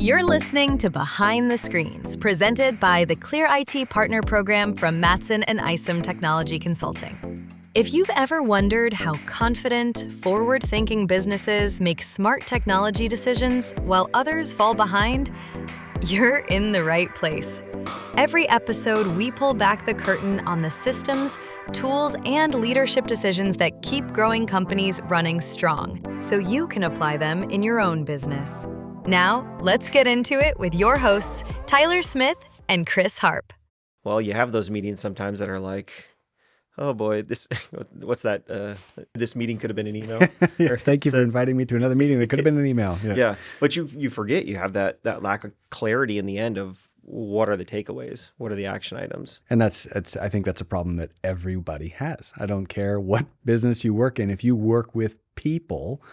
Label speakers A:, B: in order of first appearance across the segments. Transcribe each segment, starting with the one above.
A: You're listening to Behind the Screens, presented by the Clear IT Partner Program from Mattson and Isom Technology Consulting. If you've ever wondered how confident, forward-thinking businesses make smart technology decisions while others fall behind, you're in the right place. Every episode, we pull back the curtain on the systems, tools, and leadership decisions that keep growing companies running strong, so you can apply them in your own business. Now, let's get into it with your hosts, Tyler Smith and Chris Harp.
B: Well, you have those meetings sometimes that are like, oh boy, what's that? This meeting could have been an email.
C: Yeah, thank you for inviting me to another meeting that could have been an email.
B: Yeah, but you forget you have that lack of clarity in the end of what are the takeaways, what are the action items,
C: and I think that's a problem that everybody has. I don't care what business you work in. If you work with people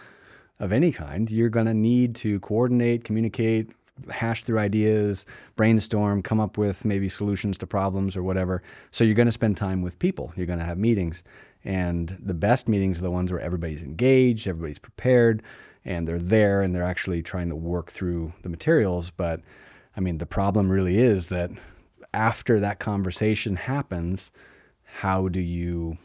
C: of any kind, you're going to need to coordinate, communicate, hash through ideas, brainstorm, come up with maybe solutions to problems or whatever. So you're going to spend time with people. You're going to have meetings. And the best meetings are the ones where everybody's engaged, everybody's prepared, and they're there and they're actually trying to work through the materials. But I mean, the problem really is that after that conversation happens, how do you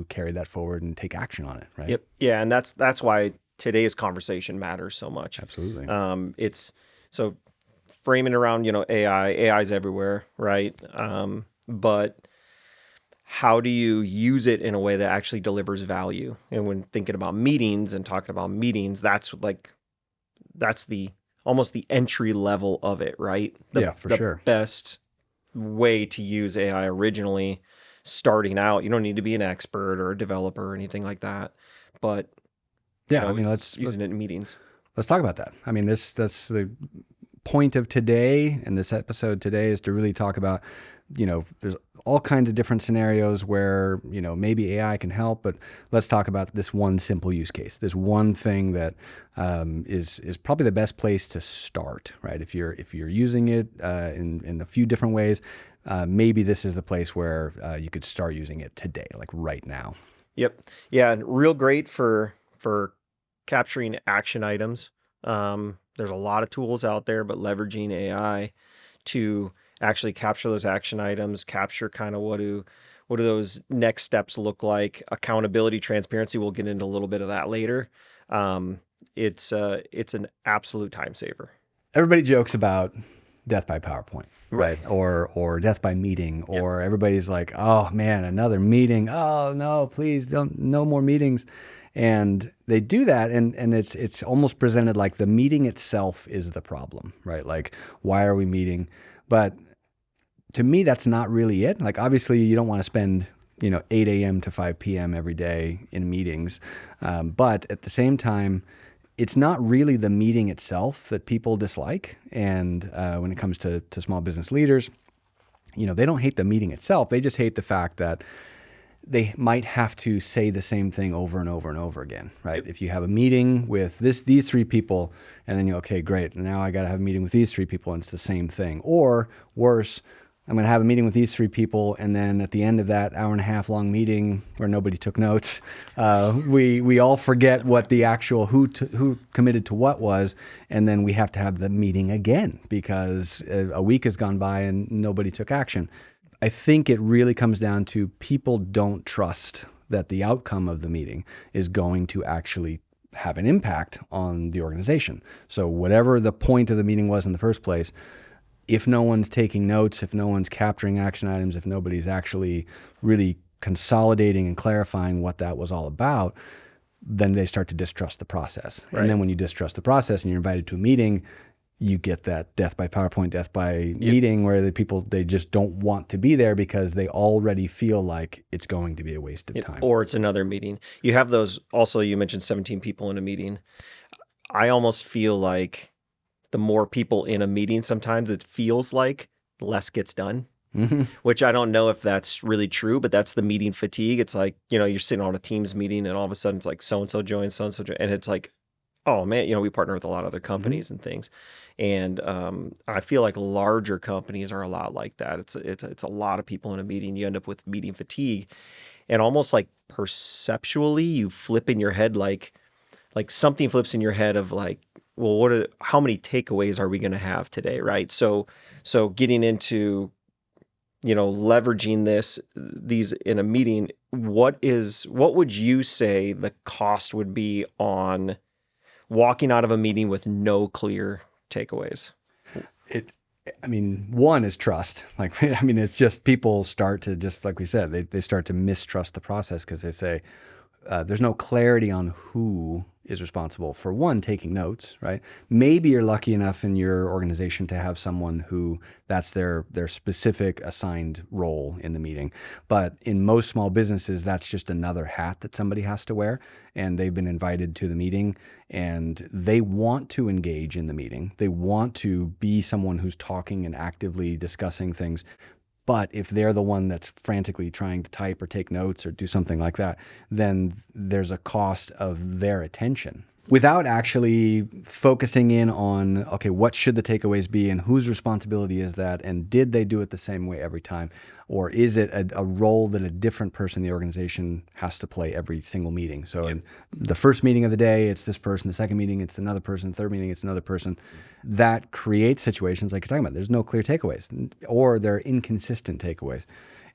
C: carry that forward and take action on it, right?
B: Yep. Yeah, and that's why today's conversation matters so much.
C: Absolutely.
B: It's so framing around, AI's everywhere, right? But how do you use it in a way that actually delivers value? And when thinking about meetings and talking about meetings, that's the almost the entry level of it, right?
C: For sure.
B: The best way to use AI originally, starting out, you don't need to be an expert or a developer or anything like that, but let's using it in meetings.
C: Let's talk about that. I mean, that's the point of today, and this episode today is to really talk about, there's all kinds of different scenarios where, maybe AI can help, but let's talk about this one simple use case, this one thing that is probably the best place to start, right? If you're using it in a few different ways, maybe this is the place where you could start using it today, like right now.
B: Yep. Yeah, and real great for capturing action items. There's a lot of tools out there, but leveraging AI to actually capture those action items, capture kind of what do those next steps look like, accountability, transparency. We'll get into a little bit of that later. It's an absolute time saver.
C: Everybody jokes about death by PowerPoint, right? Or death by meeting, or everybody's like, oh man, another meeting. Oh no, please no more meetings. And they do that, and it's almost presented like the meeting itself is the problem, right? Like, why are we meeting? But to me, that's not really it. Like, obviously, you don't want to spend 8 a.m. to 5 p.m. every day in meetings. But at the same time, it's not really the meeting itself that people dislike. And when it comes to small business leaders, they don't hate the meeting itself. They just hate the fact that they might have to say the same thing over and over and over again, right? Yep. If you have a meeting with these three people, and then okay, great, now I got to have a meeting with these three people, and it's the same thing. Or worse, I'm going to have a meeting with these three people, and then at the end of that hour and a half long meeting where nobody took notes, we all forget what the actual who committed to what was, and then we have to have the meeting again because a week has gone by and nobody took action. I think it really comes down to people don't trust that the outcome of the meeting is going to actually have an impact on the organization. So whatever the point of the meeting was in the first place, if no one's taking notes, if no one's capturing action items, if nobody's actually really consolidating and clarifying what that was all about, then they start to distrust the process. Right. And then when you distrust the process and you're invited to a meeting, you get that death by PowerPoint, death by meeting where the people, they just don't want to be there because they already feel like it's going to be a waste of time.
B: Or it's another meeting. You have those, also you mentioned 17 people in a meeting. I almost feel like the more people in a meeting, sometimes it feels like less gets done, which I don't know if that's really true, but that's the meeting fatigue. It's like, you're sitting on a Teams meeting and all of a sudden it's like so-and-so joined, and it's like, oh man, we partner with a lot of other companies and things. And I feel like larger companies are a lot like that. It's a lot of people in a meeting. You end up with meeting fatigue, and almost like perceptually you flip in your head, like something flips in your head of like, well, how many takeaways are we going to have today, right? So getting into, leveraging these in a meeting, what would you say the cost would be on walking out of a meeting with no clear takeaways?
C: One is trust. It's just people start to, just like we said, they start to mistrust the process because they say there's no clarity on who is responsible for, one, taking notes, right? Maybe you're lucky enough in your organization to have someone who that's their specific assigned role in the meeting. But in most small businesses, that's just another hat that somebody has to wear, and they've been invited to the meeting and they want to engage in the meeting. They want to be someone who's talking and actively discussing things. But if they're the one that's frantically trying to type or take notes or do something like that, then there's a cost of their attention. Without actually focusing in on, okay, what should the takeaways be and whose responsibility is that? And did they do it the same way every time? Or is it a role that a different person in the organization has to play every single meeting? So in the first meeting of the day, it's this person. The second meeting, it's another person. The third meeting, it's another person. That creates situations like you're talking about. There's no clear takeaways, or they're inconsistent takeaways.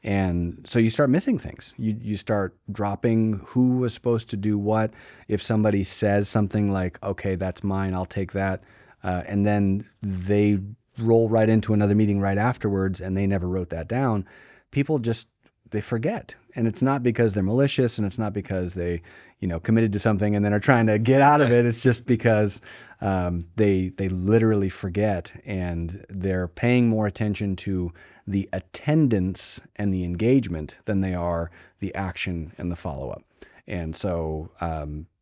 C: And so you start missing things. You start dropping who was supposed to do what. If somebody says something like, okay, that's mine, I'll take that, and then they roll right into another meeting right afterwards and they never wrote that down, people they forget. And it's not because they're malicious, and it's not because they, committed to something and then are trying to get out of it. It's just because they literally forget, and they're paying more attention to the attendance and the engagement than they are the action and the follow-up. And so,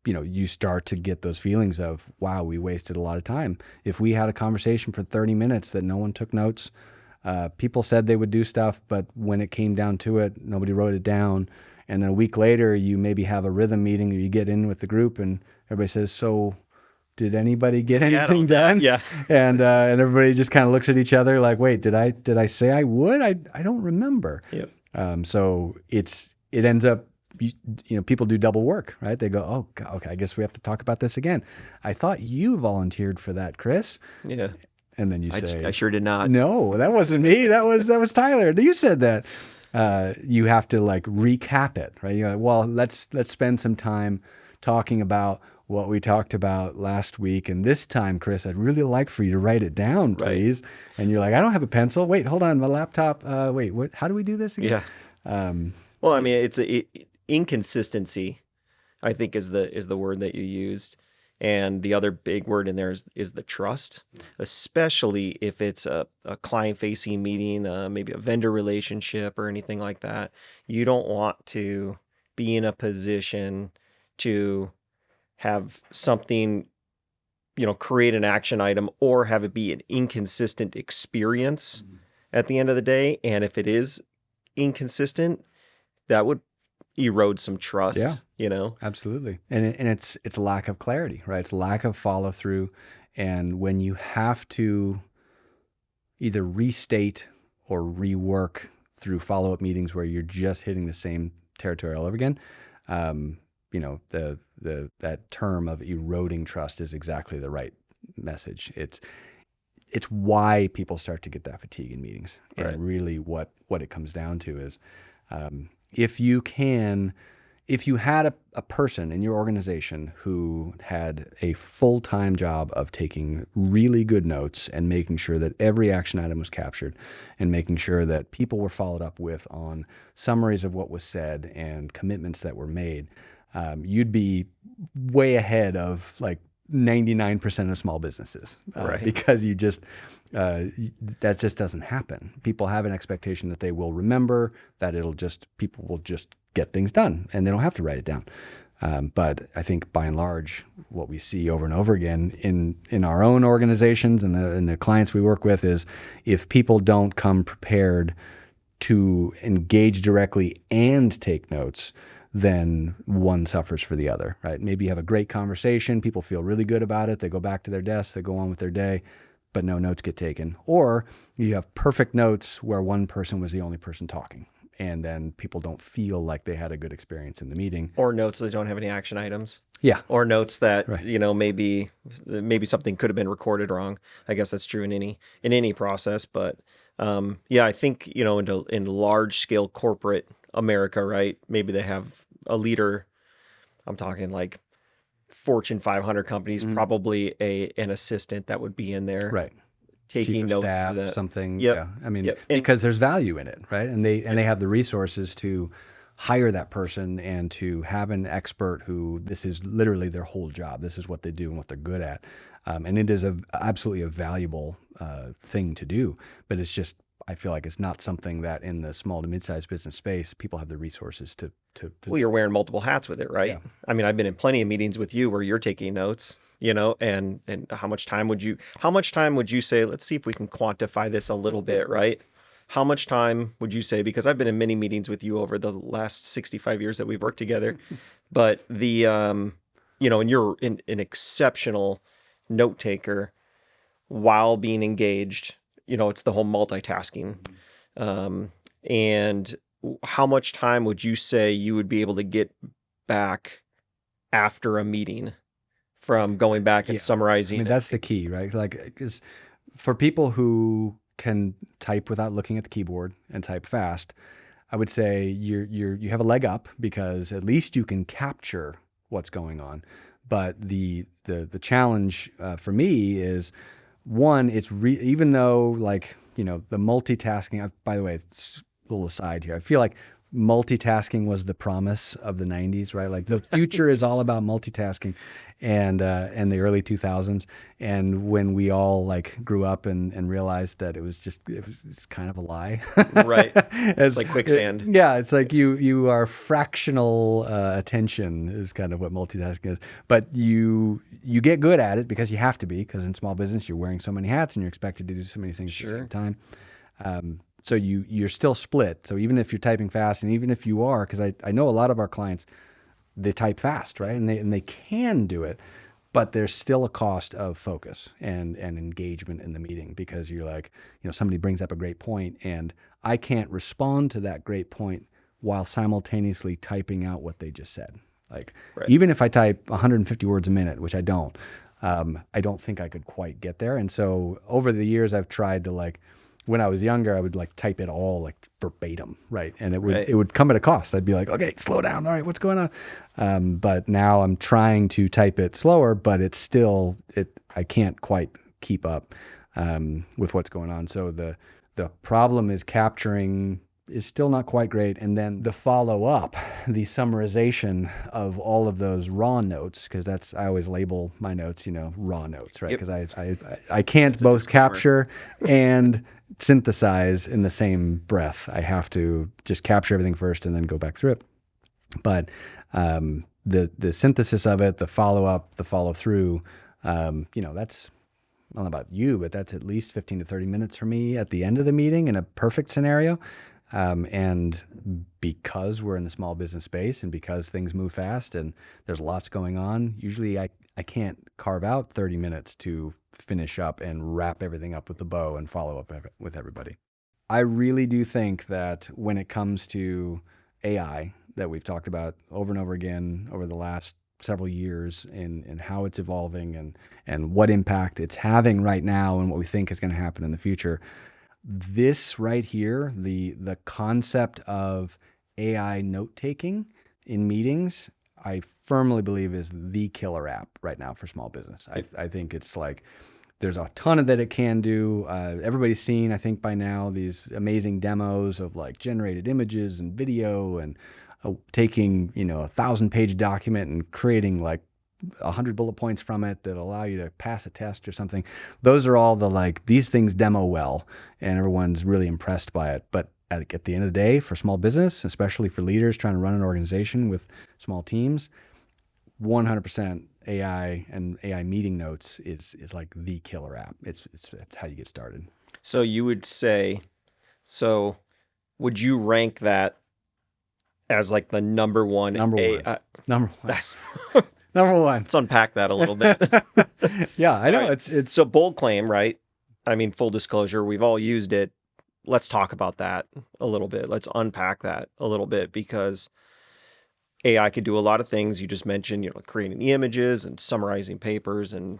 C: you start to get those feelings of, wow, we wasted a lot of time. If we had a conversation for 30 minutes that no one took notes, people said they would do stuff, but when it came down to it, nobody wrote it down. And then a week later, you maybe have a rhythm meeting, or you get in with the group and everybody says, so did anybody get anything done?
B: Yeah.
C: And everybody just kind of looks at each other like, wait, did I say I would? I don't remember.
B: Yep.
C: So it ends up, people do double work, right? They go, oh, God, okay, I guess we have to talk about this again. I thought you volunteered for that, Chris.
B: Yeah.
C: And then you say,
B: I sure did not.
C: No, that wasn't me. That was Tyler. You said that. You have to recap it, right? You're like, well, let's spend some time talking about what we talked about last week. And this time, Chris, I'd really like for you to write it down, please. Right. And you're like, I don't have a pencil. Wait, hold on, my laptop. Wait, what? How do we do this again?
B: Yeah. Well, it's inconsistency, I think, is the word that you used. And the other big word in there is the trust, especially if it's a client-facing meeting, maybe a vendor relationship or anything like that. You don't want to be in a position to have something, create an action item or have it be an inconsistent experience at the end of the day. And if it is inconsistent, that would erode some trust.
C: Yeah, absolutely. And it's a lack of clarity, right? It's a lack of follow through. And when you have to either restate or rework through follow-up meetings where you're just hitting the same territory all over again, that term of eroding trust is exactly the right message. It's why people start to get that fatigue in meetings. Right. And really what it comes down to is, if you had a person in your organization who had a full-time job of taking really good notes and making sure that every action item was captured and making sure that people were followed up with on summaries of what was said and commitments that were made, you'd be way ahead of 99% of small businesses,
B: right.
C: Because that just doesn't happen. People have an expectation that they will remember, that people will just get things done and they don't have to write it down. But I think by and large, what we see over and over again in our own organizations and the clients we work with is, if people don't come prepared to engage directly and take notes, then one suffers for the other, right? Maybe you have a great conversation, people feel really good about it, they go back to their desks, they go on with their day, but no notes get taken. Or you have perfect notes where one person was the only person talking, and then people don't feel like they had a good experience in the meeting.
B: Or notes that don't have any action items.
C: Yeah.
B: or notes that,
C: Right.
B: maybe something could have been recorded wrong. I guess that's true in any process, but yeah, I think, in large scale corporate America, right? Maybe they have a leader. I'm talking like Fortune 500 companies,
C: Mhm.
B: probably an assistant that would be in there
C: Right. Chief
B: taking
C: of
B: notes for
C: staff,
B: that.
C: something.
B: Yep.
C: Yeah. I mean,
B: Yep. And
C: because there's value in it, right? And they have the resources to hire that person and to have an expert who this is literally their whole job. This is what they do and what they're good at. And it is absolutely a valuable thing to do. But it's just, I feel like it's not something that in the small to mid-sized business space, people have the resources to
B: well, you're wearing multiple hats with it, right?
C: Yeah.
B: I mean, I've been in plenty of meetings with you where you're taking notes, and how much time would you say, let's see if we can quantify this a little bit, right? How much time would you say, because I've been in many meetings with you over the last 65 years that we've worked together, but and you're an exceptional note taker while being engaged. It's the whole multitasking. And how much time would you say you would be able to get back after a meeting from going back and
C: Yeah. I
B: summarizing
C: mean,
B: it?
C: that's the key, right? Like, 'cause for people who can type without looking at the keyboard and type fast, I would say you have a leg up because at least you can capture what's going on. But the challenge for me is one, even though like the multitasking. By the way, it's a little aside here. I feel like multitasking was the promise of the 90s, right? Like the future is all about multitasking, and the early 2000s. And when we all like grew up and realized that it was kind of a lie.
B: Right.
C: It's
B: like quicksand.
C: It's like you are fractional attention is kind of what multitasking is. But you get good at it because you have to be, because in small business you're wearing so many hats and you're expected to do so many things at the same time. So you're still split. So even if you're typing fast, and even if you are, because I know a lot of our clients, they type fast, right? And they can do it, but there's still a cost of focus and engagement in the meeting, because you're like, somebody brings up a great point and I can't respond to that great point while simultaneously typing out what they just said. Like,
B: Right.
C: even if I type 150 words a minute, which I don't think I could quite get there. And so over the years, I've tried to when I was younger, I would type it all verbatim, right? And it would come at a cost. I'd be like, okay, slow down. All right, what's going on? But now I'm trying to type it slower, but it's still I can't quite keep up with what's going on. So the problem is capturing is still not quite great. And then the follow up, the summarization of all of those raw notes, because I always label my notes, raw notes, right?
B: Yep.
C: Because I can't both
B: disclaimer.
C: capture and synthesize in the same breath. I have to just capture everything first and then go back through it. But the synthesis of it, the follow up, the follow through, that's, I don't know about you, but that's at least 15 to 30 minutes for me at the end of the meeting in a perfect scenario. And because we're in the small business space and because things move fast and there's lots going on, usually I can't carve out 30 minutes to finish up and wrap everything up with a bow and follow up with everybody. I really do think that when it comes to AI that we've talked about over and over again over the last several years and how it's evolving and what impact it's having right now and what we think is going to happen in the future, this right here, the concept of AI note-taking in meetings, I firmly believe is the killer app right now for small business. I think it's there's a ton of that it can do. Everybody's seen, I think by now, these amazing demos of generated images and video and taking, a 1,000-page document and creating 100 bullet points from it that allow you to pass a test or something. Those are all these things demo well, and everyone's really impressed by it. But at the end of the day, for small business, especially for leaders trying to run an organization with small teams, 100% AI and AI meeting notes is the killer app. It's how you get started.
B: So you would say, would you rank that as the number one?
C: Number one.
B: AI?
C: Number one.
B: That's,
C: Number one.
B: let's unpack that a little bit.
C: Yeah, I know.
B: All right.
C: It's
B: So bold claim, right? I mean, full disclosure, we've all used it. Let's talk about that a little bit. Let's unpack that a little bit, because AI could do a lot of things. You just mentioned, creating the images and summarizing papers and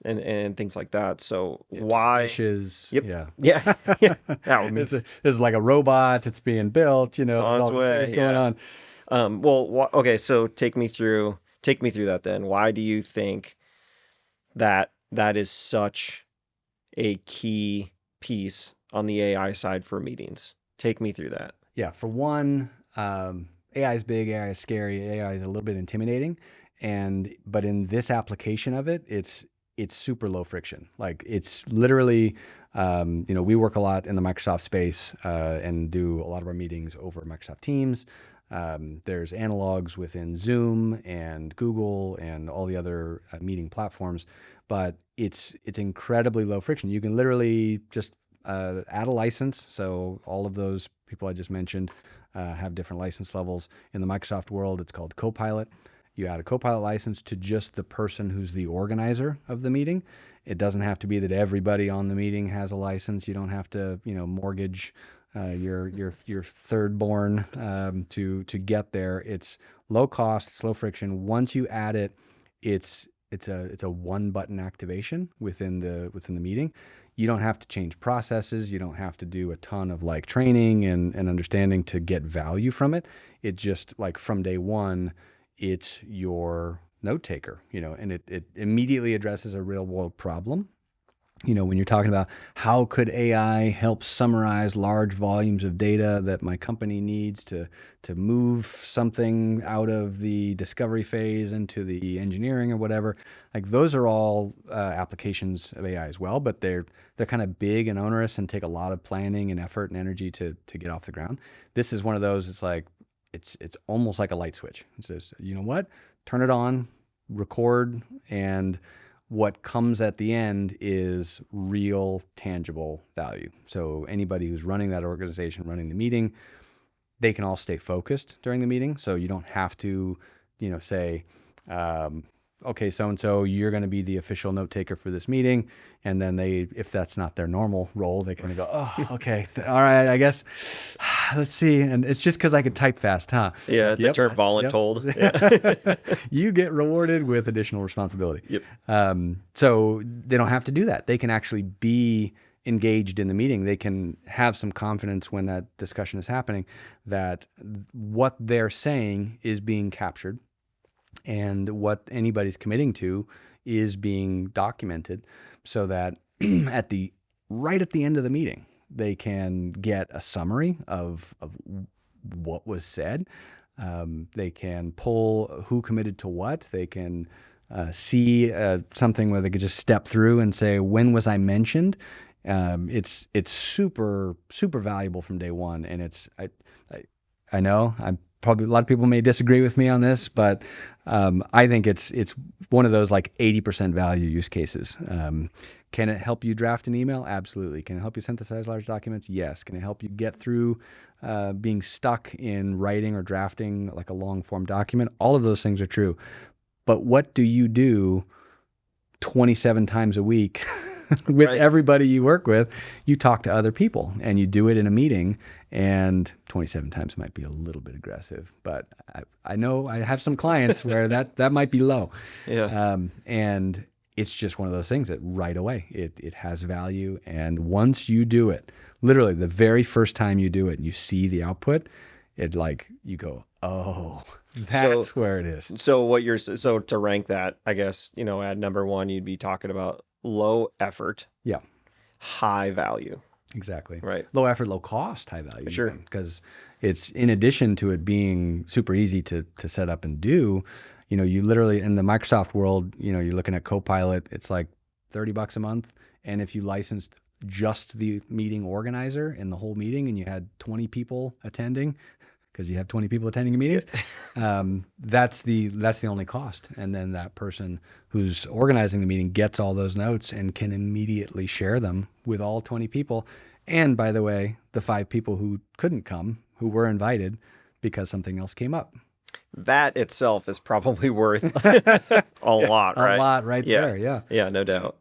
B: things like that. So why?
C: Dishes.
B: Yep.
C: Yeah.
B: Yeah. Yeah. That would mean
C: There's like a robot that's being built. There's
B: on its
C: all this
B: way,
C: things going on.
B: okay. So take me through that then. Why do you think that is such a key piece on the AI side for meetings? Take me through that.
C: Yeah. For one, AI is big, AI is scary, AI is a little bit intimidating, but in this application of it, it's super low friction. Like it's literally, we work a lot in the Microsoft space and do a lot of our meetings over Microsoft Teams. There's analogs within Zoom and Google and all the other meeting platforms, but it's incredibly low friction. You can literally just add a license. So all of those people I just mentioned have different license levels. In the Microsoft world, it's called Copilot. You add a Copilot license to just the person who's the organizer of the meeting. It doesn't have to be that everybody on the meeting has a license. You don't have to, mortgage your third born to get there. It's low cost, it's low friction. Once you add it, it's a one button activation within the meeting. You don't have to change processes. You don't have to do a ton of like training and understanding to get value from it. It just like from day one, it's your note taker, and it immediately addresses a real world problem. When you're talking about how could AI help summarize large volumes of data that my company needs to move something out of the discovery phase into the engineering or whatever, like those are all applications of AI as well, but they're kind of big and onerous and take a lot of planning and effort and energy to get off the ground. This is one of those. It's like it's almost like a light switch. It says, you know what, turn it on, record, and what comes at the end is real, tangible value. So anybody who's running that organization, running the meeting, they can all stay focused during the meeting. So you don't have to, say, okay, so-and-so, you're going to be the official note taker for this meeting. And then if that's not their normal role, they kind of go, oh, okay, all right, I guess, let's see. And it's just because I could type fast, huh?
B: Yeah, the term voluntold.
C: Yep.
B: Yeah.
C: You get rewarded with additional responsibility.
B: Yep.
C: So they don't have to do that. They can actually be engaged in the meeting. They can have some confidence when that discussion is happening that what they're saying is being captured and what anybody's committing to is being documented so that right at the end of the meeting, they can get a summary of what was said. They can pull who committed to what. They can see something where they could just step through and say, when was I mentioned? It's super, super valuable from day one. And I know probably a lot of people may disagree with me on this, but I think it's one of those like 80% value use cases. Can it help you draft an email? Absolutely. Can it help you synthesize large documents? Yes. Can it help you get through being stuck in writing or drafting like a long form document? All of those things are true. But what do you do 27 times a week with everybody you work with? You talk to other people and you do it in a meeting, and 27 times might be a little bit aggressive, but I know I have some clients where that might be low.
B: Yeah.
C: And it's just one of those things that right away it has value. And once you do it, literally the very first time you do it and you see the output, it like you go, oh, that's where it is.
B: So to rank that, I guess, at number one, you'd be talking about low effort.
C: Yeah.
B: High value.
C: Exactly.
B: Right.
C: Low effort, low cost, high value.
B: Sure.
C: Because it's in addition to it being super easy to set up and do, you literally in the Microsoft world, you're looking at Copilot, it's like $30 a month. And if you licensed just the meeting organizer in the whole meeting and you had 20 people attending, because you have 20 people attending your meetings, that's the only cost. And then that person who's organizing the meeting gets all those notes and can immediately share them with all 20 people. And by the way, the 5 people who couldn't come, who were invited because something else came up.
B: That itself is probably worth a lot, right?
C: A lot there, yeah.
B: Yeah, no doubt.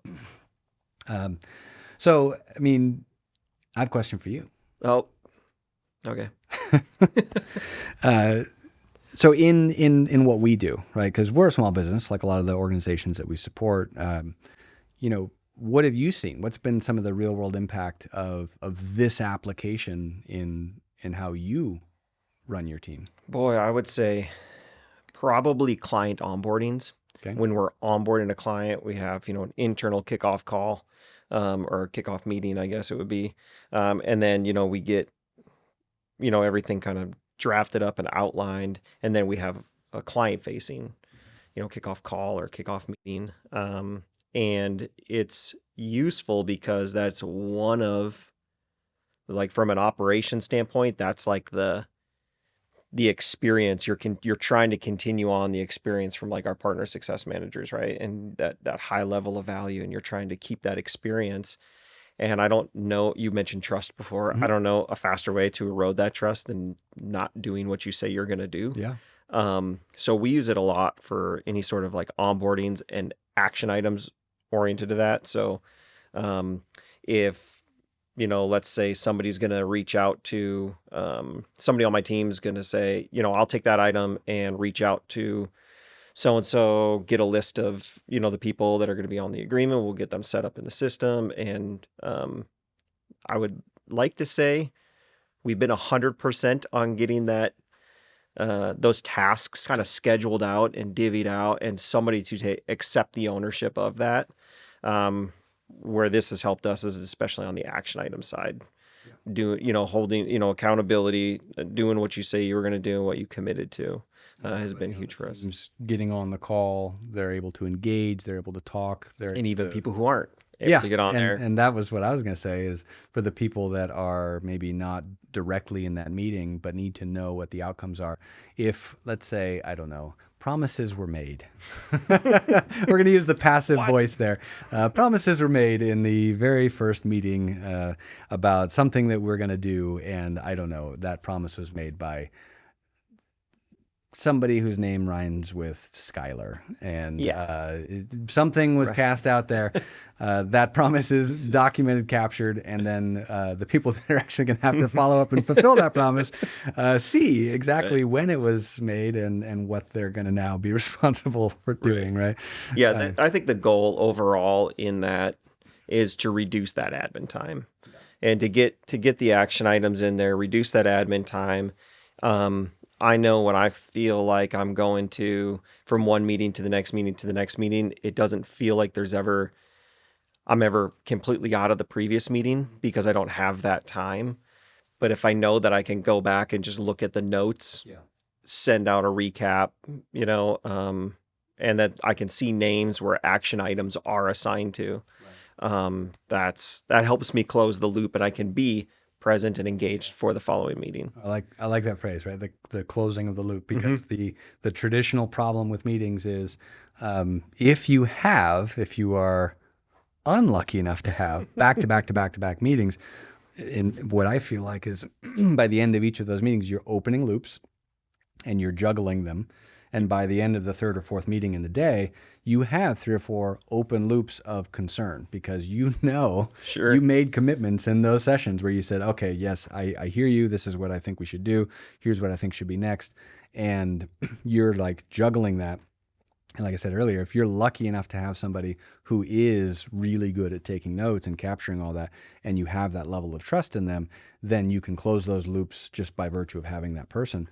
C: So, I mean, I have a question for you.
B: Oh, okay.
C: So in what we do, right? Because we're a small business, like a lot of the organizations that we support. What have you seen? What's been some of the real world impact of this application in how you run your team?
B: Boy, I would say probably client onboardings.
C: Okay.
B: When we're onboarding a client, we have, an internal kickoff call, or a kickoff meeting, I guess it would be. And then, we get, everything kind of drafted up and outlined. And then we have a client facing, kickoff call or kickoff meeting. And it's useful because that's one of, like, from an operation standpoint, that's like the experience you're trying to continue on the experience from, like, our partner success managers, right? And that high level of value, and you're trying to keep that experience. And I don't know, you mentioned trust before.
C: Mm-hmm.
B: I don't know a faster way to erode that trust than not doing what you say you're going to do.
C: Yeah.
B: So we use it a lot for any sort of, like, onboardings and action items oriented to that. So if, let's say somebody's going to reach out to, somebody on my team is going to say, I'll take that item and reach out to so-and-so, get a list of, the people that are going to be on the agreement. We'll get them set up in the system. And I would like to say we've been 100% on getting that, those tasks kind of scheduled out and divvied out, and somebody to accept the ownership of that. Where this has helped us is especially on the action item side, holding, accountability, doing what you say you were going to do, what you committed to, has been huge for us.
C: Getting on the call, they're able to engage, they're able to talk,
B: and even people who aren't able to get on there.
C: And that was what I was going to say, is for the people that are maybe not directly in that meeting, but need to know what the outcomes are. If, let's say, I don't know, promises were made. We're going to use the passive voice there. Promises were made in the very first meeting about something that we're going to do. And I don't know, that promise was made by somebody whose name rhymes with Skylar, and something was cast out there. That promise is documented, captured, and then the people that are actually going to have to follow up and fulfill that promise see exactly when it was made and what they're going to now be responsible for doing, right?
B: Yeah, I think the goal overall in that is to reduce that admin time, and to get the action items in there, reduce that admin time. I know when I feel like I'm going from one meeting to the next meeting to the next meeting, it doesn't feel like I'm ever completely out of the previous meeting because I don't have that time. But if I know that I can go back and just look at the notes, send out a recap, and that I can see names where action items are assigned to, that helps me close the loop, and I can be present and engaged for the following meeting.
C: I like that phrase, right? The closing of the loop, because the traditional problem with meetings is if you are unlucky enough to have back-to-back meetings, and what I feel like is by the end of each of those meetings, you're opening loops and you're juggling them. And by the end of the third or fourth meeting in the day, you have 3 or 4 open loops of concern, because you made commitments in those sessions where you said, okay, yes, I hear you. This is what I think we should do. Here's what I think should be next. And you're like juggling that. And like I said earlier, if you're lucky enough to have somebody who is really good at taking notes and capturing all that, and you have that level of trust in them, then you can close those loops just by virtue of having that person.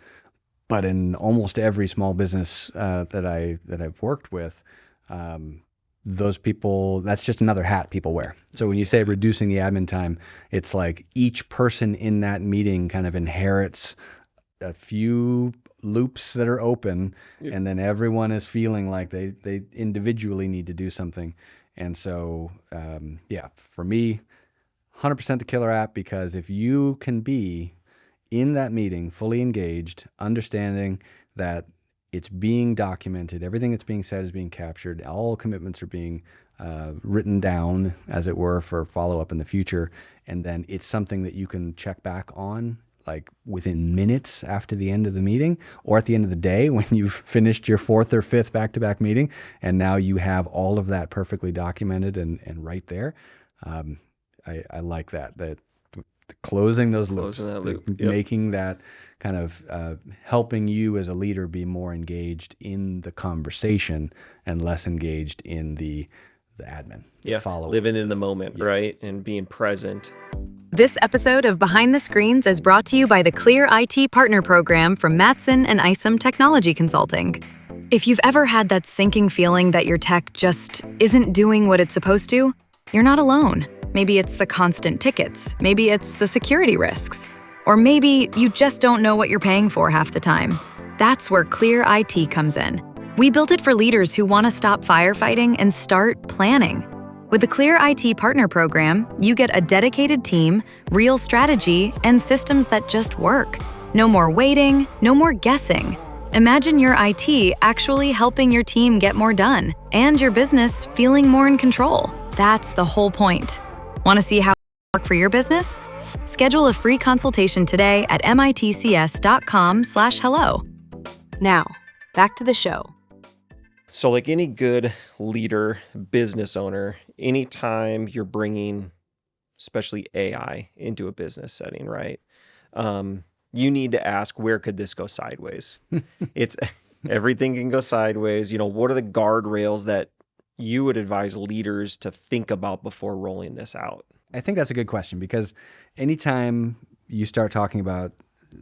C: But in almost every small business that I've worked with, those people, that's just another hat people wear. So when you say reducing the admin time, it's like each person in that meeting kind of inherits a few loops that are open, and then everyone is feeling like they individually need to do something. And so, for me, 100% the killer app, because if you can be in that meeting, fully engaged, understanding that it's being documented, everything that's being said is being captured, all commitments are being written down, as it were, for follow-up in the future, and then it's something that you can check back on like within minutes after the end of the meeting, or at the end of the day when you've finished your 4th or 5th back-to-back meeting, and now you have all of that perfectly documented and right there. I like that closing those loops,
B: Closing that loop. Yep.
C: making that kind of helping you as a leader be more engaged in the conversation and less engaged in the admin.
B: Yeah, living in the moment, right? And being present.
A: This episode of Behind the Screens is brought to you by the Clear IT Partner Program from Mattson and Isom Technology Consulting. If you've ever had that sinking feeling that your tech just isn't doing what it's supposed to, you're not alone. Maybe it's the constant tickets, maybe it's the security risks, or maybe you just don't know what you're paying for half the time. That's where Clear IT comes in. We built it for leaders who want to stop firefighting and start planning. With the Clear IT Partner Program, you get a dedicated team, real strategy, and systems that just work. No more waiting, no more guessing. Imagine your IT actually helping your team get more done and your business feeling more in control. That's the whole point. Want to see how it works for your business? Schedule a free consultation today at mitcs.com/hello. Now, back to the show.
B: So like any good leader, business owner, anytime you're bringing, especially AI, into a business setting, right? You need to ask, where could this go sideways? It's everything can go sideways. What are the guardrails that you would advise leaders to think about before rolling this out?
C: I think that's a good question, because anytime you start talking about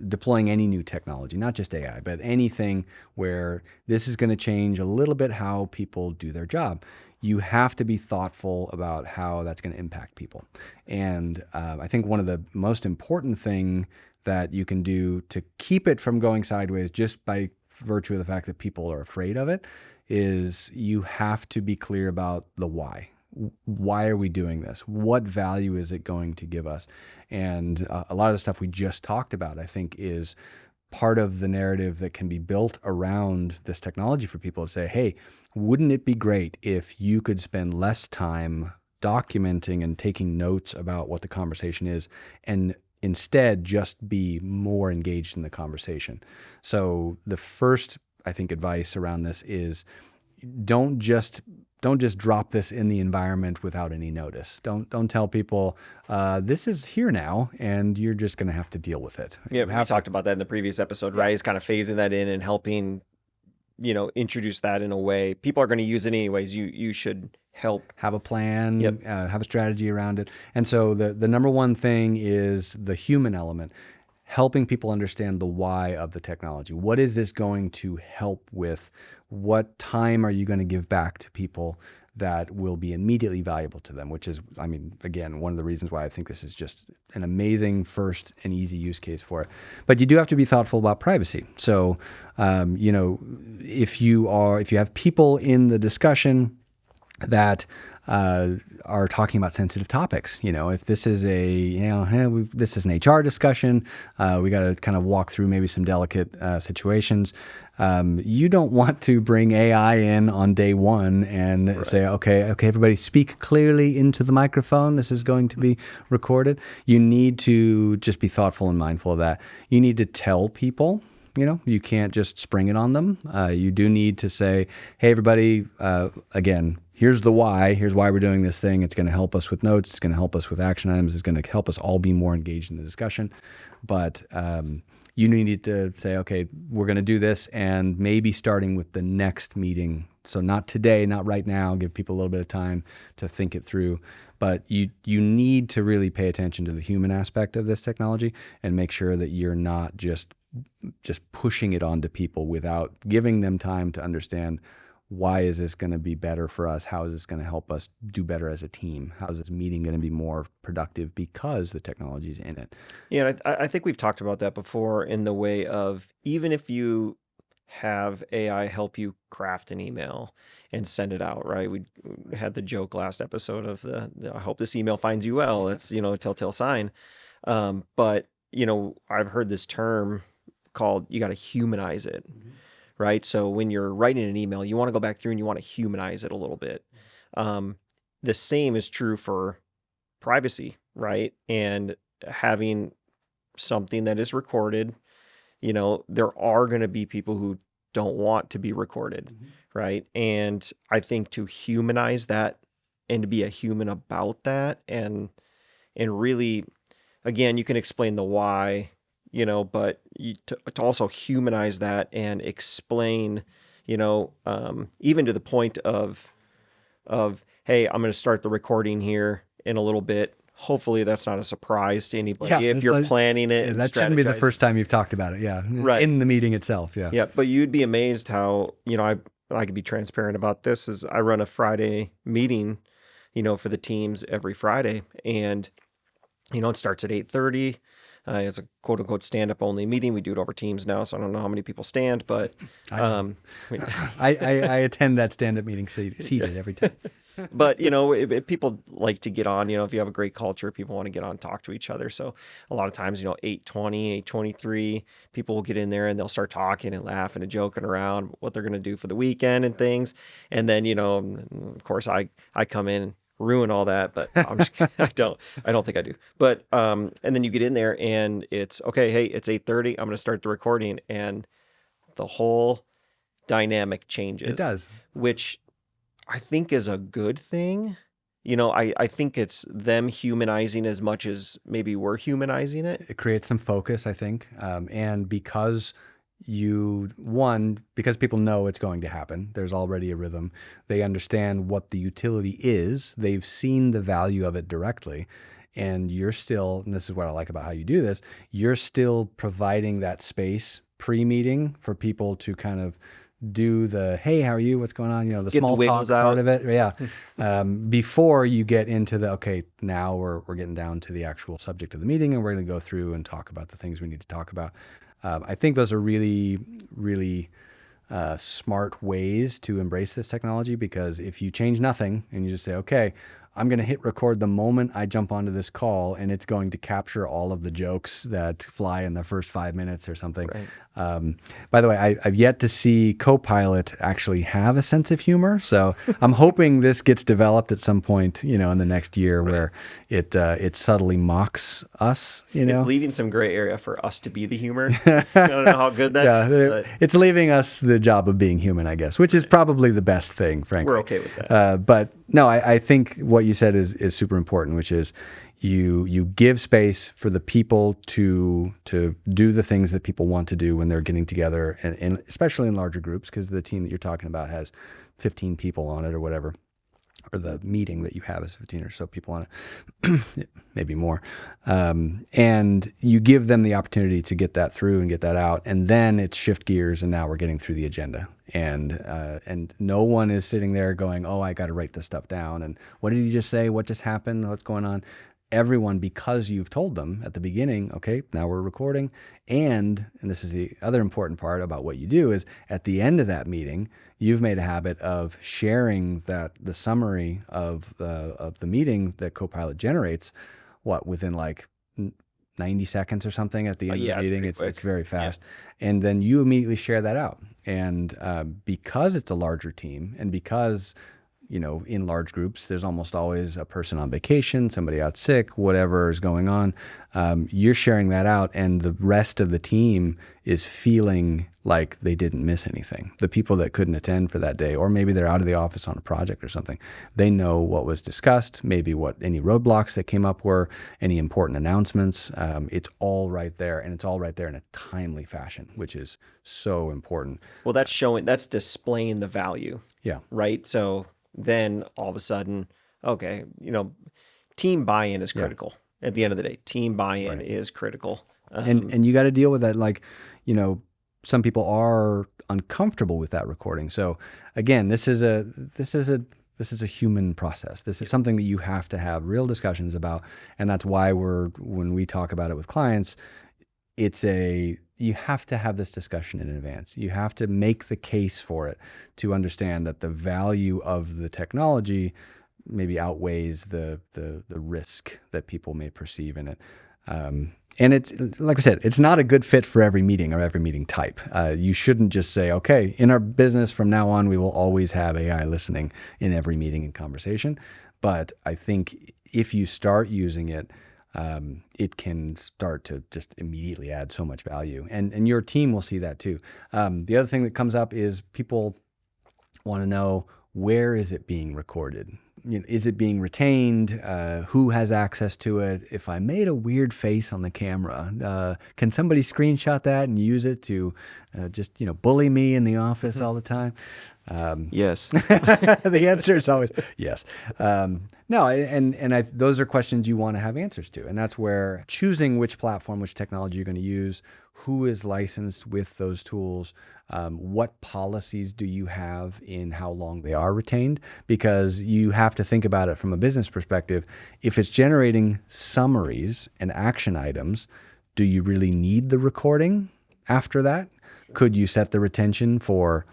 C: deploying any new technology, not just AI, but anything where this is going to change a little bit how people do their job, you have to be thoughtful about how that's going to impact people. And I think one of the most important thing that you can do to keep it from going sideways, just by virtue of the fact that people are afraid of it, is you have to be clear about the why. Why are we doing this? What value is it going to give us? And a lot of the stuff we just talked about, I think, is part of the narrative that can be built around this technology for people to say, hey, wouldn't it be great if you could spend less time documenting and taking notes about what the conversation is, and instead just be more engaged in the conversation? So the first, I think, advice around this is don't just drop this in the environment without any notice. Don't tell people this is here now and you're just going to have to deal with it.
B: Yeah, we talked about that in the previous episode, right? He's kind of phasing that in and helping, introduce that in a way. People are going to use it anyways. You should help.
C: Have a plan, have a strategy around it. And so the number one thing is the human element, helping people understand the why of the technology. What is this going to help with? What time are you going to give back to people that will be immediately valuable to them? Which is, again, one of the reasons why I think this is just an amazing first and easy use case for it. But you do have to be thoughtful about privacy. So, if you have people in the discussion that are talking about sensitive topics. If this is this is an HR discussion, we got to kind of walk through maybe some delicate situations. You don't want to bring AI in on day one and say, okay, everybody speak clearly into the microphone. This is going to be recorded. You need to just be thoughtful and mindful of that. You need to tell people. You can't just spring it on them. You do need to say, hey, everybody, again, here's the why. Here's why we're doing this thing. It's going to help us with notes. It's going to help us with action items. It's going to help us all be more engaged in the discussion. But you need to say, okay, we're going to do this, and maybe starting with the next meeting. So not today, not right now. Give people a little bit of time to think it through. But you need to really pay attention to the human aspect of this technology and make sure that you're not just pushing it onto people without giving them time to understand, why is this going to be better for us? How is this going to help us do better as a team? How is this meeting going to be more productive because the technology is in it?
B: Yeah, I think we've talked about that before, in the way of, even if you have AI help you craft an email and send it out, right? We had the joke last episode of the I hope this email finds you well. It's, a telltale sign. But, I've heard this term called, you got to humanize it, right? So when you're writing an email, you want to go back through and you want to humanize it a little bit. The same is true for privacy, right? And having something that is recorded, there are going to be people who don't want to be recorded, right? And I think to humanize that and to be a human about that, and really again, you can explain the why, but to also humanize that and explain, even to the point of, hey, I'm going to start the recording here in a little bit. Hopefully that's not a surprise to anybody if you're planning it. And
C: that shouldn't be the first time you've talked about it. Yeah.
B: Right.
C: In the meeting itself. Yeah.
B: Yeah. But you'd be amazed how, I could be transparent about this is I run a Friday meeting, for the teams every Friday, and, it starts at 8:30. It's a quote unquote stand up only meeting. We do it over Teams now. So I don't know how many people stand, but,
C: I attend that stand up meeting seated every time.
B: But, if people like to get on, if you have a great culture, people want to get on and talk to each other. So a lot of times, 8:20, 8:23, people will get in there and they'll start talking and laughing and joking around what they're going to do for the weekend and things. And then, of course, I come in and ruin all that, but I'm just, I don't think I do. But, and then you get in there and it's, okay, hey, it's 8:30. I'm going to start the recording, and the whole dynamic changes.
C: It does.
B: Which I think is a good thing. I think it's them humanizing as much as maybe we're humanizing it.
C: It creates some focus, I think. And because people know it's going to happen, there's already a rhythm. They understand what the utility is. They've seen the value of it directly. And you're still, and this is what I like about how you do this, you're still providing that space pre-meeting for people to kind of do the, hey, how are you? What's going on? The small talk part of it. Yeah. Before you get into the, okay, now we're getting down to the actual subject of the meeting, and we're going to go through and talk about the things we need to talk about. I think those are really, really smart ways to embrace this technology, because if you change nothing and you just say, okay, I'm going to hit record the moment I jump onto this call, and it's going to capture all of the jokes that fly in the first 5 minutes or something. Right. By the way, I've yet to see Copilot actually have a sense of humor. So I'm hoping this gets developed at some point, in the next year, where it subtly mocks us,
B: It's leaving some gray area for us to be the humor. I don't know how good that is. But
C: it's leaving us the job of being human, I guess, which is probably the best thing, frankly.
B: We're okay with that.
C: But no, I think what you said is super important, which is you give space for the people to do the things that people want to do when they're getting together, and especially in larger groups, because the team that you're talking about has 15 people on it or whatever, or the meeting that you have is 15 or so people on it, maybe more. And you give them the opportunity to get that through and get that out, and then it's shift gears, and now we're getting through the agenda. And no one is sitting there going, oh, I got to write this stuff down. And what did he just say? What just happened? What's going on? Everyone, because you've told them at the beginning, okay, now we're recording. And this is the other important part about what you do, is at the end of that meeting, you've made a habit of sharing the summary of the meeting that Copilot generates, within like 90 seconds or something at the end of the meeting. It's very fast. Yeah. And then you immediately share that out. And because it's a larger team, and because in large groups, there's almost always a person on vacation, somebody out sick, whatever is going on. You're sharing that out, and the rest of the team is feeling like they didn't miss anything. The people that couldn't attend for that day, or maybe they're out of the office on a project or something, they know what was discussed, maybe what any roadblocks that came up were, any important announcements. It's all right there, and it's all right there in a timely fashion, which is so important.
B: Well, that's displaying the value.
C: Yeah.
B: Right? So then all of a sudden, okay, team buy-in is critical. Yeah. At the end of the day, team buy-in is critical.
C: And you got to deal with that. Like, some people are uncomfortable with that recording. So again, this is a human process. This is something that you have to have real discussions about. And that's why when we talk about it with clients, you have to have this discussion in advance. You have to make the case for it to understand that the value of the technology maybe outweighs the risk that people may perceive in it. And it's, like I said, it's not a good fit for every meeting or every meeting type. You shouldn't just say, okay, in our business from now on, we will always have AI listening in every meeting and conversation. But I think if you start using it, it can start to just immediately add so much value. And your team will see that too. The other thing that comes up is people want to know, where is it being recorded? is it being retained? Who has access to it? If I made a weird face on the camera, can somebody screenshot that and use it to just bully me in the office all the time?
B: Yes.
C: The answer is always yes. No, those are questions you want to have answers to. And that's where choosing which platform, which technology you're going to use, who is licensed with those tools, what policies do you have in how long they are retained? Because you have to think about it from a business perspective. If it's generating summaries and action items, do you really need the recording after that? Could you set the retention for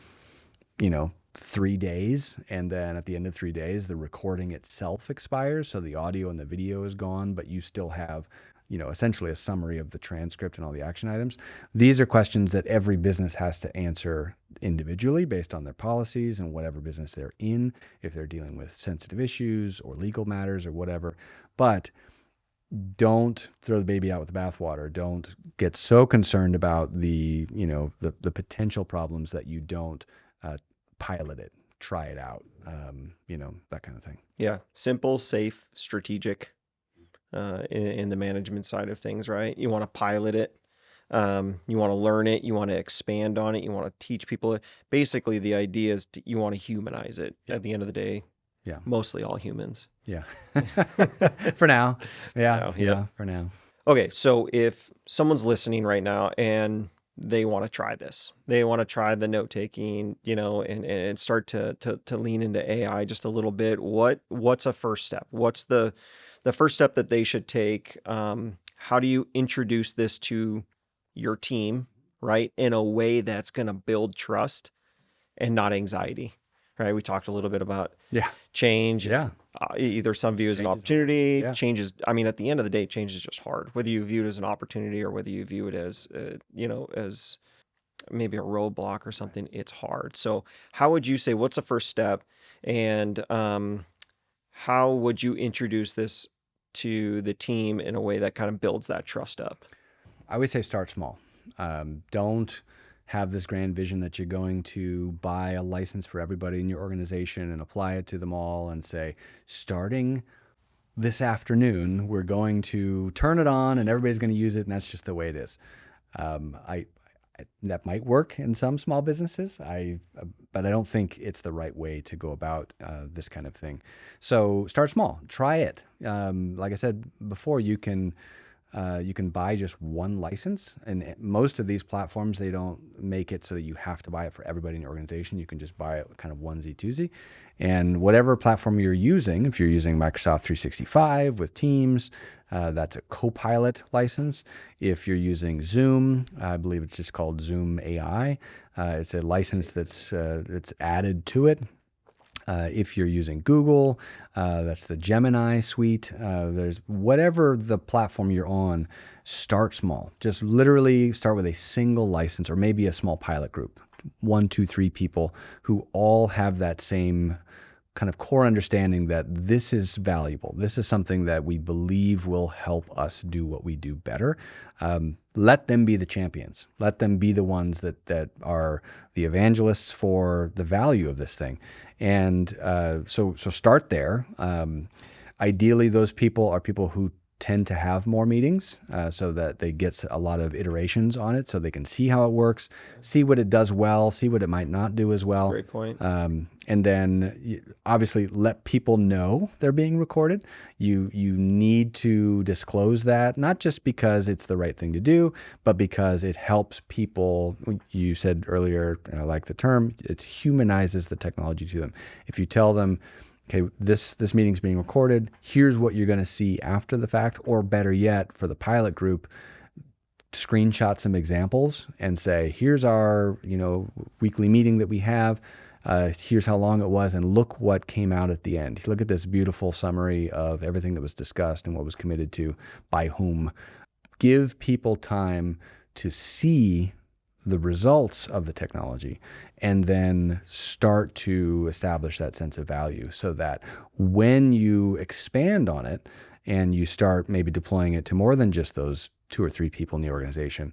C: 3 days, and then at the end of 3 days, the recording itself expires, so the audio and the video is gone, but you still have, essentially a summary of the transcript and all the action items? These are questions that every business has to answer individually based on their policies and whatever business they're in, if they're dealing with sensitive issues or legal matters or whatever. But don't throw the baby out with the bathwater. Don't get so concerned about the potential problems that you don't pilot it, try it out, that kind of thing.
B: Yeah. Simple, safe, strategic in the management side of things, right? You want to pilot it. You want to learn it. You want to expand on it. You want to teach people it. Basically, the idea is you want to humanize it at the end of the day.
C: Yeah.
B: Mostly all humans.
C: Yeah. For now. Yeah.
B: Yeah.
C: For now.
B: Okay. So if someone's listening right now and they want to try this, they want to try the note taking, and start to lean into AI just a little bit. What's a first step? What's the first step that they should take? How do you introduce this to your team, right, in a way that's going to build trust and not anxiety, right? We talked a little bit about change.
C: Yeah.
B: Either some view as an opportunity, change is, at the end of the day, change is just hard, whether you view it as an opportunity or whether you view it as, as maybe a roadblock or something. It's hard. So how would you say, what's the first step, and how would you introduce this to the team in a way that kind of builds that trust up?
C: I would say start small. Don't have this grand vision that you're going to buy a license for everybody in your organization and apply it to them all and say, starting this afternoon, we're going to turn it on and everybody's going to use it, and that's just the way it is. That might work in some small businesses, but I don't think it's the right way to go about this kind of thing. So start small, try it. Like I said before, you can buy just one license, and most of these platforms, they don't make it so that you have to buy it for everybody in your organization. You can just buy it kind of onesie twosie, and whatever platform you're using, if you're using Microsoft 365 with Teams, that's a Copilot license. If you're using Zoom, I believe it's just called Zoom AI. It's a license that's added to it. If you're using Google, that's the Gemini suite. There's whatever the platform you're on, start small. Just literally start with a single license or maybe a small pilot group, 1, 2, 3 people who all have that same kind of core understanding that this is valuable. This is something that we believe will help us do what we do better. Let them be the champions. Let them be the ones that are the evangelists for the value of this thing. And so start there. Ideally, those people are people who tend to have more meetings so that they get a lot of iterations on it so they can see how it works, see what it does well, see what it might not do as well.
B: Great point.
C: And then obviously let people know they're being recorded. You need to disclose that, not just because it's the right thing to do, but because it helps people. You said earlier, and I like the term, it humanizes the technology to them. If you tell them, okay, this meeting's being recorded, here's what you're going to see after the fact, or better yet, for the pilot group, screenshot some examples and say, here's our weekly meeting that we have. Here's how long it was, and look what came out at the end. Look at this beautiful summary of everything that was discussed and what was committed to by whom. Give people time to see the results of the technology and then start to establish that sense of value so that when you expand on it and you start maybe deploying it to more than just those 2 or 3 people in the organization,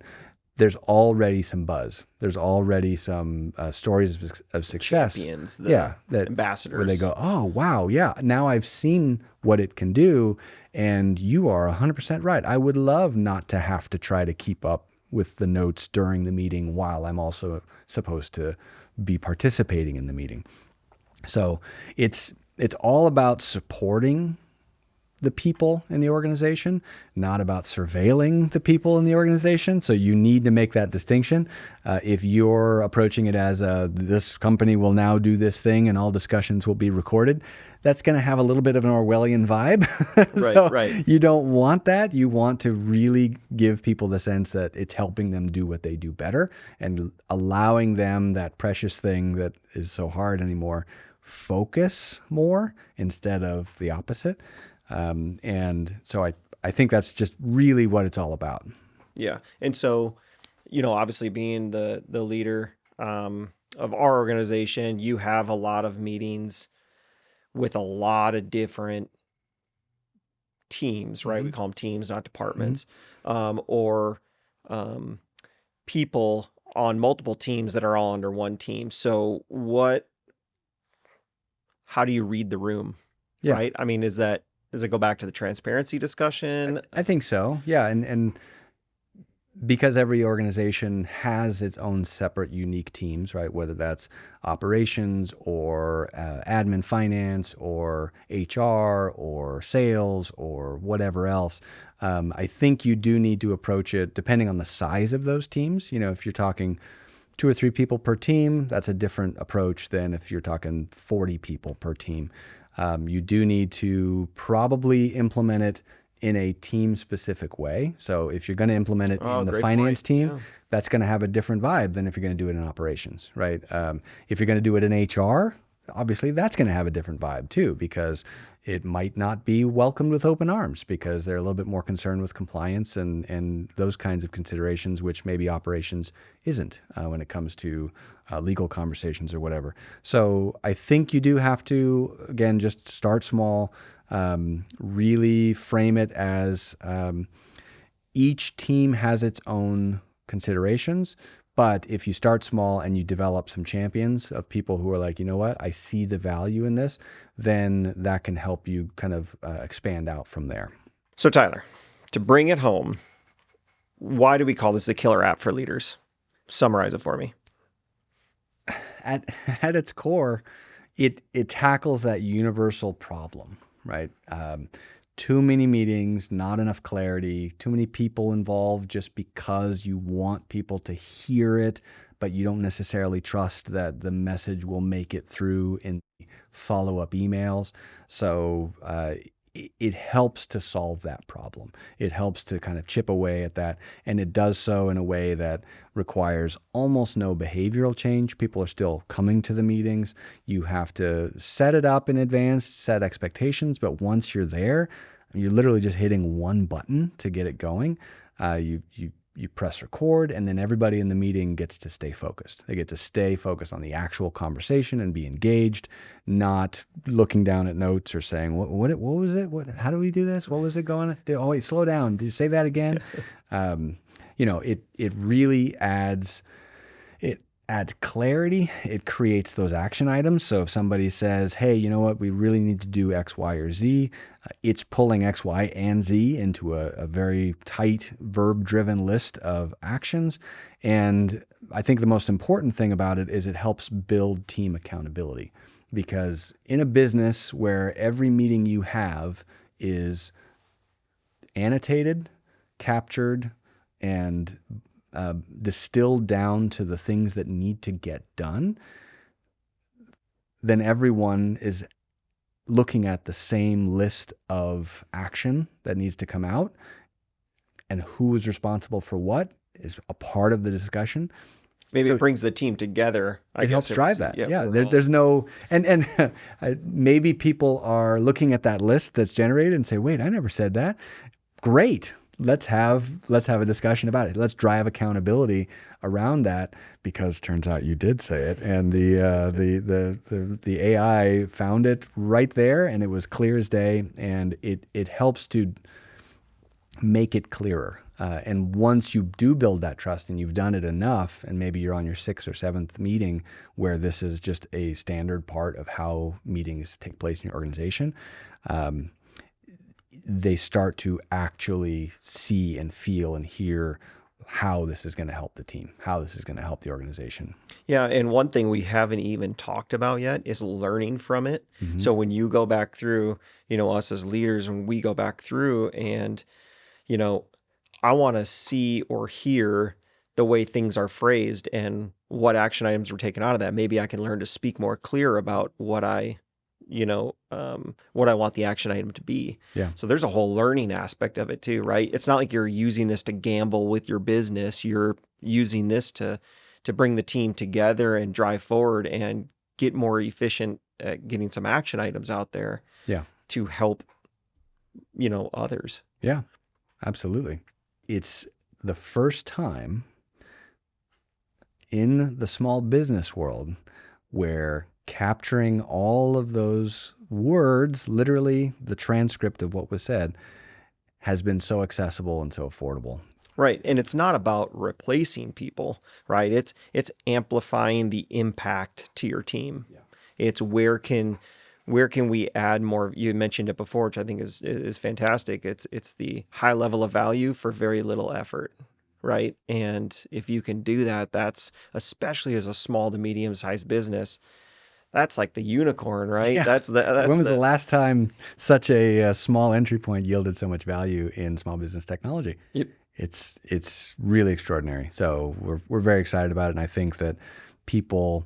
C: there's already some buzz. There's already some stories of success.
B: Champions, the ambassadors.
C: Where they go, oh, wow, yeah, now I've seen what it can do, and you are 100% right. I would love not to have to try to keep up with the notes during the meeting while I'm also supposed to be participating in the meeting. So it's all about supporting the people in the organization, not about surveilling the people in the organization. So you need to make that distinction. If you're approaching it as this company will now do this thing and all discussions will be recorded, that's going to have a little bit of an Orwellian vibe.
B: Right.
C: You don't want that. You want to really give people the sense that it's helping them do what they do better and allowing them that precious thing that is so hard anymore, focus more instead of the opposite. And so I think that's just really what it's all about.
B: Yeah. And so, obviously being the leader of our organization, you have a lot of meetings with a lot of different teams, right? We call them teams, not departments, or people on multiple teams that are all under one team. So how do you read the room?
C: Yeah.
B: Right? I mean, does it go back to the transparency discussion?
C: I think so. Yeah. And because every organization has its own separate, unique teams, right? Whether that's operations or admin finance or HR or sales or whatever else. I think you do need to approach it depending on the size of those teams. If you're talking 2 or 3 people per team, that's a different approach than if you're talking 40 people per team. You do need to probably implement it in a team-specific way. So if you're going to implement it in the finance team, that's going to have a different vibe than if you're going to do it in operations, right? If you're going to do it in HR, obviously that's going to have a different vibe too, because it might not be welcomed with open arms because they're a little bit more concerned with compliance and those kinds of considerations, which maybe operations isn't when it comes to legal conversations or whatever. So I think you do have to, again, just start small, really frame it as each team has its own considerations. But if you start small and you develop some champions of people who are like, you know what, I see the value in this, then that can help you kind of expand out from there.
B: So Tyler, to bring it home, why do we call this the killer app for leaders? Summarize it for me.
C: At its core, it tackles that universal problem, right? Too many meetings, not enough clarity, too many people involved just because you want people to hear it, but you don't necessarily trust that the message will make it through in follow-up emails. So it helps to solve that problem. It helps to kind of chip away at that, and it does so in a way that requires almost no behavioral change. People are still coming to the meetings. You have to set it up in advance, set expectations, but once you're there, you're literally just hitting one button to get it going. You press record, and then everybody in the meeting gets to stay focused. They get to stay focused on the actual conversation and be engaged, not looking down at notes or saying, what was it? How do we do this? What was it going? Oh, wait, slow down. Did you say that again? It really adds clarity. It creates those action items. So if somebody says, hey, you know what, we really need to do X, Y, or Z, it's pulling X, Y, and Z into a very tight verb-driven list of actions. And I think the most important thing about it is it helps build team accountability. Because in a business where every meeting you have is annotated, captured, and distilled down to the things that need to get done, then everyone is looking at the same list of action that needs to come out, and who is responsible for what is a part of the discussion.
B: Maybe it brings the team together.
C: It helps drive that. Yeah, there's no, and maybe people are looking at that list that's generated and say, wait, I never said that. Great. Let's have a discussion about it. Let's drive accountability around that, because it turns out you did say it, and the AI found it right there, and it was clear as day, and it helps to make it clearer. And once you do build that trust and you've done it enough, and maybe you're on your 6th or 7th meeting where this is just a standard part of how meetings take place in your organization, they start to actually see and feel and hear how this is going to help the team, how this is going to help the organization.
B: Yeah, and one thing we haven't even talked about yet is learning from it. So when you go back through, us as leaders, when we go back through and, I want to see or hear the way things are phrased and what action items were taken out of that. Maybe I can learn to speak more clear about what I want the action item to be.
C: Yeah.
B: So there's a whole learning aspect of it too, right? It's not like you're using this to gamble with your business. You're using this to bring the team together and drive forward and get more efficient at getting some action items out there.
C: Yeah.
B: To help, others.
C: Yeah, absolutely. It's the first time in the small business world where capturing all of those words, literally the transcript of what was said, has been so accessible and so affordable.
B: Right. And it's not about replacing people, right? It's amplifying the impact to your team. Yeah. It's where can we add more? You mentioned it before, which I think is fantastic. It's the high level of value for very little effort, right? And if you can do that, that's, especially as a small to medium sized business, that's like the unicorn, right?
C: Yeah. When was the last time such a small entry point yielded so much value in small business technology?
B: Yep.
C: It's really extraordinary. So we're very excited about it, and I think that people,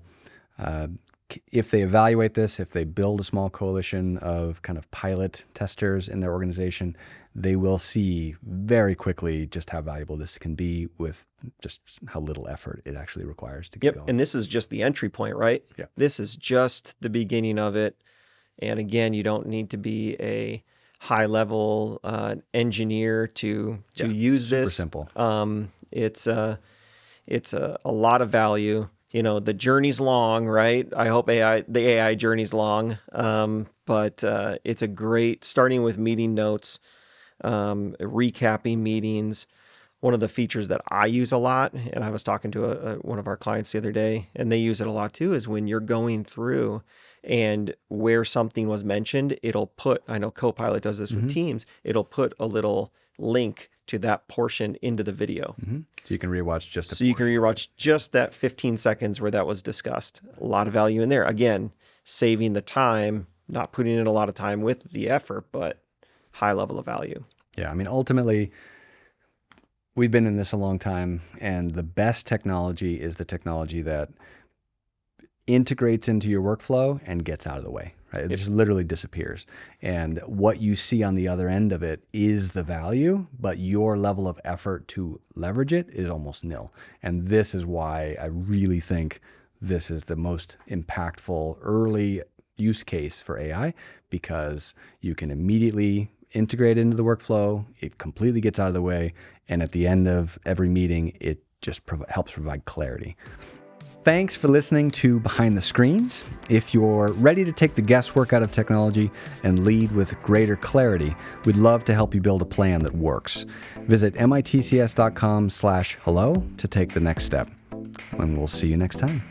C: if they evaluate this, if they build a small coalition of kind of pilot testers in their organization, they will see very quickly just how valuable this can be with just how little effort it actually requires to get going.
B: And this is just the entry point, right?
C: Yeah.
B: This is just the beginning of it. And again, you don't need to be a high-level engineer to use this.
C: Super simple.
B: It's a lot of value. The journey's long, right? I hope the AI journey's long, but it's a great, starting with meeting notes, recapping meetings. One of the features that I use a lot, and I was talking to one of our clients the other day, and they use it a lot too, is when you're going through and where something was mentioned, it'll put, I know Copilot does this with Teams, it'll put a little link to that portion into the video.
C: So you can rewatch
B: you can rewatch just that 15 seconds where that was discussed. A lot of value in there. Again, saving the time, not putting in a lot of time with the effort, but high level of value.
C: Yeah, I mean, ultimately, we've been in this a long time, and the best technology is the technology that integrates into your workflow and gets out of the way, right? It just literally disappears. And what you see on the other end of it is the value, but your level of effort to leverage it is almost nil. And this is why I really think this is the most impactful early use case for AI, because you can immediately integrate it into the workflow, it completely gets out of the way, and at the end of every meeting, it just helps provide clarity. Thanks for listening to Behind the Screens. If you're ready to take the guesswork out of technology and lead with greater clarity, we'd love to help you build a plan that works. Visit mitcs.com/hello to take the next step. And we'll see you next time.